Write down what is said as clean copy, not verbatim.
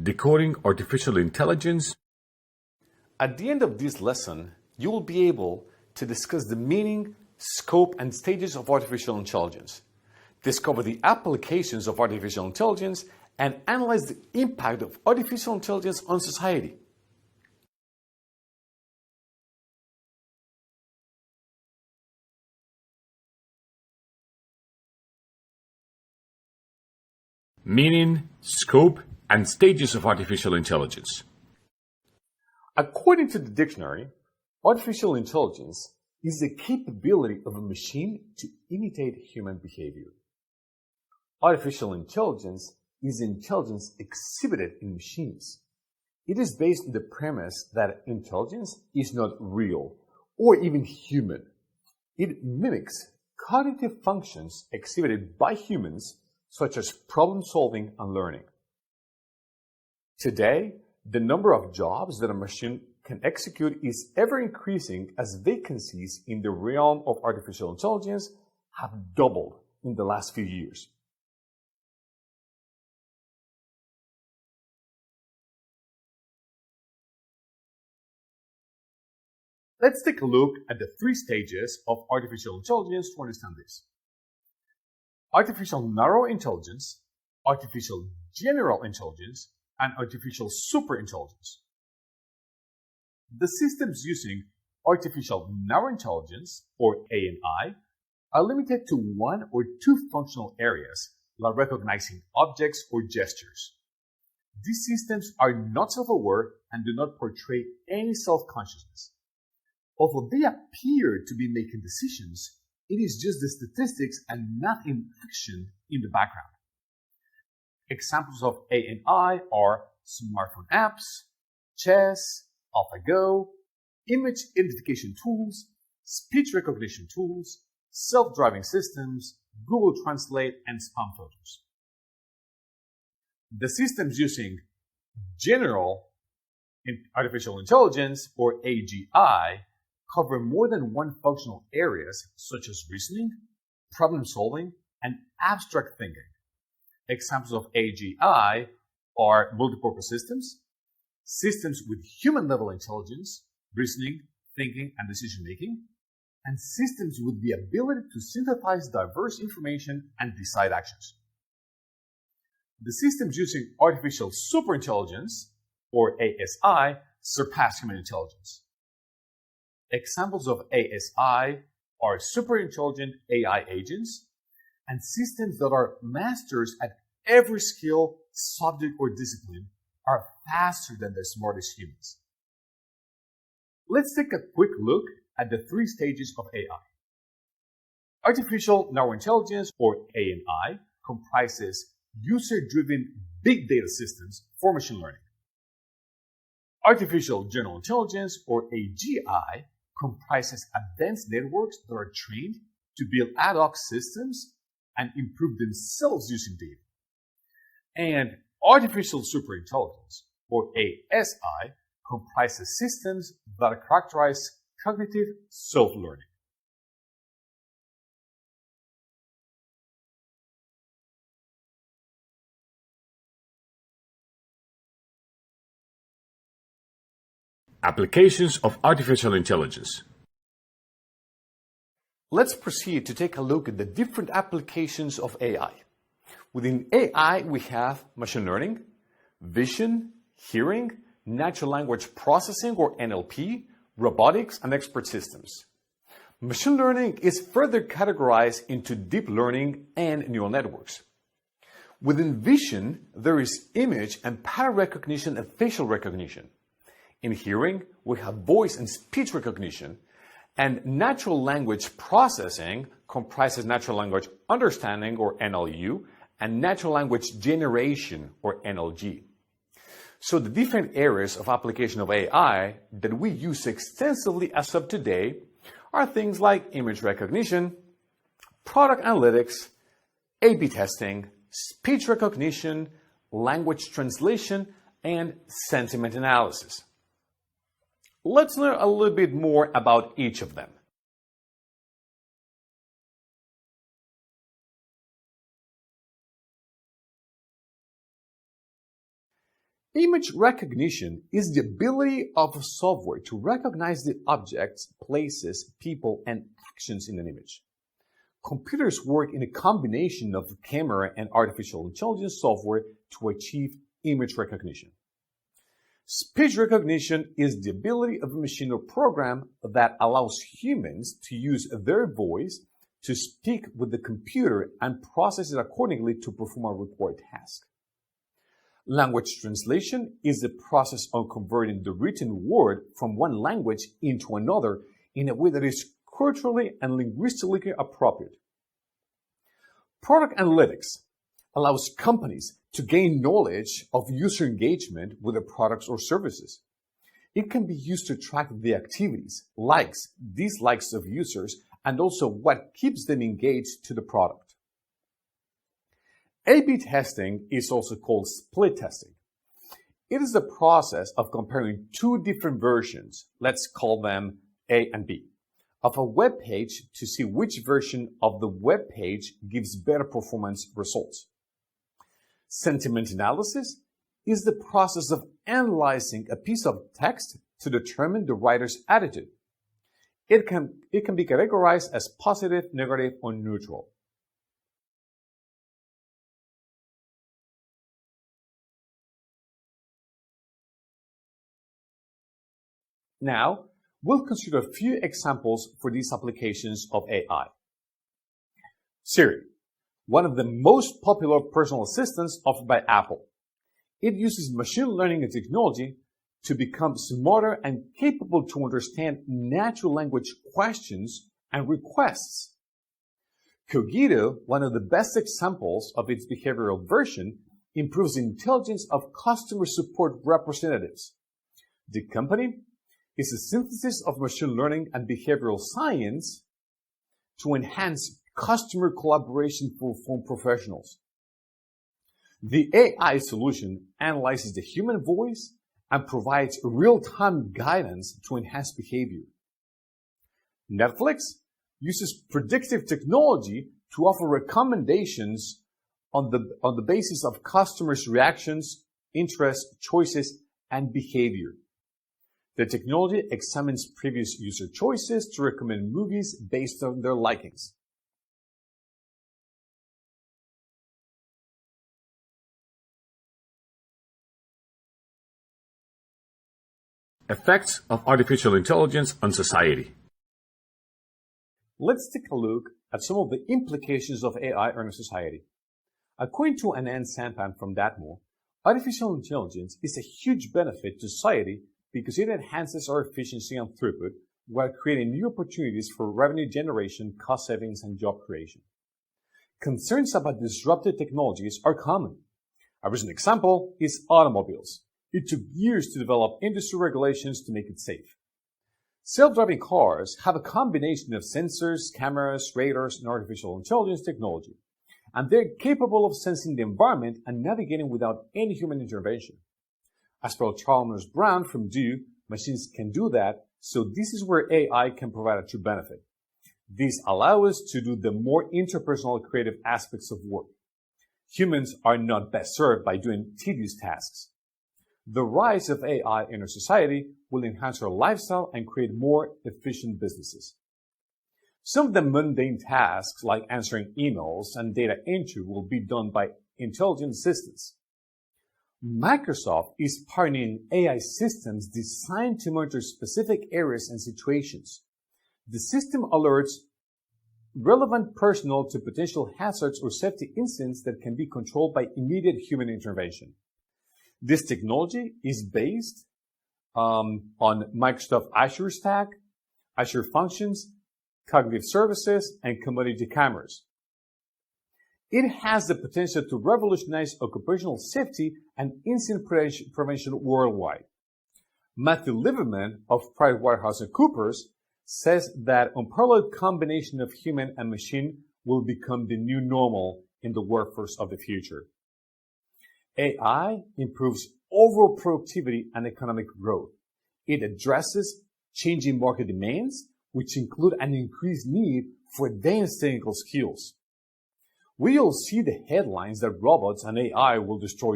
Decoding Artificial Intelligence. At the end of this lesson, you will be able to discuss the meaning, scope, and stages of artificial intelligence, discover the applications of artificial intelligence, and analyze the impact of artificial intelligence on society. Meaning, scope, and stages of artificial intelligence. According to the dictionary, artificial intelligence is the capability of a machine to imitate human behavior. Artificial intelligence is intelligence exhibited in machines. It is based on the premise that intelligence is not real or even human. It mimics cognitive functions exhibited by humans, such as problem solving and learning. Today, the number of jobs that a machine can execute is ever increasing as vacancies in the realm of artificial intelligence have doubled in the last few years. Let's take a look at the three stages of artificial intelligence to understand this. Artificial narrow intelligence, artificial general intelligence, and artificial superintelligence. The systems using artificial narrow intelligence, or ANI, are limited to one or two functional areas, like recognizing objects or gestures. These systems are not self-aware and do not portray any self-consciousness. Although they appear to be making decisions, it is just the statistics and not in action in the background. Examples of ANI are smartphone apps, chess, AlphaGo, image identification tools, speech recognition tools, self-driving systems, Google Translate, and spam filters. The systems using general artificial intelligence, or AGI, cover more than one functional areas such as reasoning, problem solving, and abstract thinking. Examples of AGI are multipurpose systems, systems with human-level intelligence, reasoning, thinking, and decision-making, and systems with the ability to synthesize diverse information and decide actions. The systems using artificial superintelligence, or ASI, surpass human intelligence. Examples of ASI are superintelligent AI agents and systems that are masters at every skill, subject, or discipline are faster than the smartest humans. Let's take a quick look at the three stages of AI. Artificial narrow intelligence, or ANI, comprises user-driven big data systems for machine learning. Artificial general intelligence, or AGI, comprises advanced networks that are trained to build ad hoc systems and improve themselves using data. And artificial superintelligence, or ASI, comprises systems that characterize cognitive self-learning. Applications of artificial intelligence. Let's proceed to take a look at the different applications of AI. Within AI, we have machine learning, vision, hearing, natural language processing, or NLP, robotics, and expert systems. Machine learning is further categorized into deep learning and neural networks. Within vision, there is image and pattern recognition and facial recognition. In hearing, we have voice and speech recognition, and natural language processing comprises natural language understanding, or NLU, and natural language generation, or NLG. So the different areas of application of AI that we use extensively as of today are things like image recognition, product analytics, A/B testing, speech recognition, language translation, and sentiment analysis. Let's learn a little bit more about each of them. Image recognition is the ability of software to recognize the objects, places, people, and actions in an image. Computers work in a combination of camera and artificial intelligence software to achieve image recognition. Speech recognition is the ability of a machine or program that allows humans to use their voice to speak with the computer and process it accordingly to perform a required task. Language translation is the process of converting the written word from one language into another in a way that is culturally and linguistically appropriate. Product analytics allows companies to gain knowledge of user engagement with their products or services. It can be used to track the activities, likes, dislikes of users, and also what keeps them engaged to the product. A/B testing is also called split testing. It is the process of comparing two different versions, let's call them A and B, of a web page to see which version of the web page gives better performance results. Sentiment analysis is the process of analyzing a piece of text to determine the writer's attitude. It can be categorized as positive, negative, or neutral. Now, we'll consider a few examples for these applications of AI. Siri, one of the most popular personal assistants offered by Apple. It uses machine learning and technology to become smarter and capable to understand natural language questions and requests. Cogito, one of the best examples of its behavioral version, improves the intelligence of customer support representatives. The company is a synthesis of machine learning and behavioral science to enhance customer collaboration for phone professionals. The AI solution analyzes the human voice and provides real-time guidance to enhance behavior. Netflix uses predictive technology to offer recommendations on the basis of customers' reactions, interests, choices, and behavior. The technology examines previous user choices to recommend movies based on their likings. Effects of artificial intelligence on society. Let's take a look at some of the implications of AI on society. According to Anand Sampan from Dartmouth, artificial intelligence is a huge benefit to society because it enhances our efficiency and throughput while creating new opportunities for revenue generation, cost savings, and job creation. Concerns about disruptive technologies are common. A recent example is automobiles. It took years to develop industry regulations to make it safe. Self-driving cars have a combination of sensors, cameras, radars, and artificial intelligence technology, and they're capable of sensing the environment and navigating without any human intervention. As per Chalmers Brown from Duke, machines can do that, so this is where AI can provide a true benefit. These allow us to do the more interpersonal creative aspects of work. Humans are not best served by doing tedious tasks. The rise of AI in our society will enhance our lifestyle and create more efficient businesses. Some of the mundane tasks like answering emails and data entry will be done by intelligent assistants. Microsoft is pioneering AI systems designed to monitor specific areas and situations. The system alerts relevant personnel to potential hazards or safety incidents that can be controlled by immediate human intervention. This technology is based on Microsoft Azure Stack, Azure Functions, Cognitive Services, and Commodity Cameras. It has the potential to revolutionize occupational safety and incident prevention worldwide. Matthew Lieberman of PricewaterhouseCoopers says that unparalleled combination of human and machine will become the new normal in the workforce of the future. AI improves overall productivity and economic growth. It addresses changing market demands, which include an increased need for advanced technical skills. We all see the headlines that robots and AI will destroy